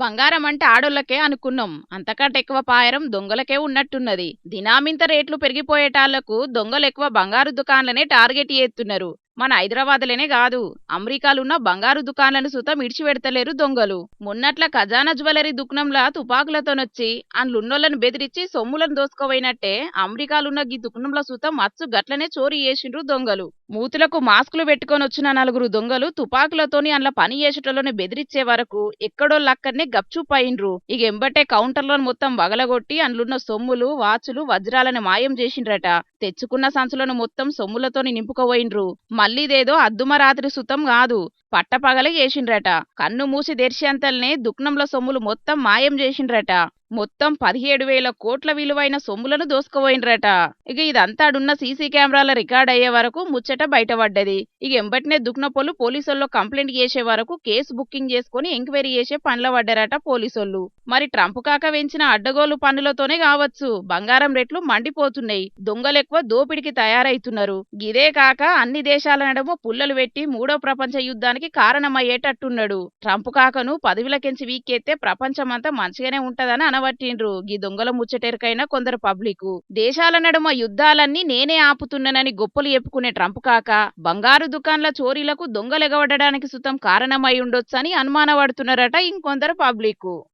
బంగారం అంటే ఆడోళ్ళకే అనుకున్నాం. అంతకంటే ఎక్కువ పాయరం దొంగలకే ఉన్నట్టున్నది. దినామింత రేట్లు పెరిగిపోయేటాళ్లకు దొంగలు ఎక్కువ బంగారు దుకాన్లనే టార్గెట్ చేస్తున్నారు. మన హైదరాబాద్లోనే కాదు, అమెరికాలున్న బంగారు దుకాన్లను సుతం ఇడిచిపెడతలేరు దొంగలు. మొన్నట్ల ఖజానా జ్యువెలరీ దుకాణంలా తుపాకులతోనొచ్చి అందులున్నోళ్ళను బెదిరించి సొమ్ములను దోసుకోపోయినట్టే అమెరికాలున్న గీ దుకాణంలో సుతం మచ్చు గట్లనే చోరీ చేసిండ్రు దొంగలు. మూతులకు మాస్కులు పెట్టుకొని వచ్చిన నలుగురు దొంగలు తుపాకులతోని అందులో పని చేసేటోళ్ళని బెదిరించే వరకు ఎక్కడోళ్ళక్కడనే గప్చుప్ అయిండ్రు. ఇక ఎంబటే కౌంటర్లను మొత్తం వగలగొట్టి అందులున్న సొమ్ములు, వాచులు, వజ్రాలను మాయం చేసిండ్రట. తెచ్చుకున్న సంచులను మొత్తం సొమ్ములతోని నింపుకుపోయిండ్రు. మళ్ళీదేదో అద్దుమరాత్రి సుతం కాదు, పట్టపగలే చేసిండ్రట. కన్ను మూసి తెరిచేంతల్నే దుకాణంలో సొమ్ములు మొత్తం మాయం చేసిండ్రట. మొత్తం 17,000 కోట్ల విలువైన సొమ్ములను దోసుకుపోయిండ్రట. ఇక ఇదంతా ఆడున్న సీసీ కెమెరాల రికార్డ్ అయ్యే వరకు ముచ్చట బయటపడ్డది. ఇక ఎంబటినే దుక్నపోలు పోలీసోళ్ళు కంప్లైంట్ చేసే వరకు కేసు బుకింగ్ చేసుకుని ఎంక్వైరీ చేసే పనిలో పడ్డారట పోలీసోళ్ళు. మరి ట్రంప్ కాక వెంచిన అడ్డగోలు పనులతోనే కావచ్చు బంగారం రేట్లు మండిపోతున్నాయి. దొంగలెక్కువ దోపిడికి తయారైతున్నారు. ఇదే కాక అన్ని దేశాల నడుమ పుల్లలు పెట్టి మూడో ప్రపంచ యుద్ధానికి కారణమయ్యేటట్టున్నాడు. ట్రంప్ కాకను పదవిలకెంచి వీక్కెత్తే ప్రపంచమంతా మంచిగానే ఉంటదని అనబట్టిండ్రు గీ దొంగల ముచ్చటెరకైనా కొందరు పబ్లిక్. దేశాల నడుమ యుద్ధాలన్నీ నేనే ఆపుతున్నానని గొప్పలు చెప్పుకునే ట్రంప్ కాక బంగారు దుకాన్ల చోరీలకు దొంగలెగవడడానికి సుతం కారణమై ఉండొచ్చని అనుమానపడుతున్నారట ఇంకొందరు పబ్లిక్.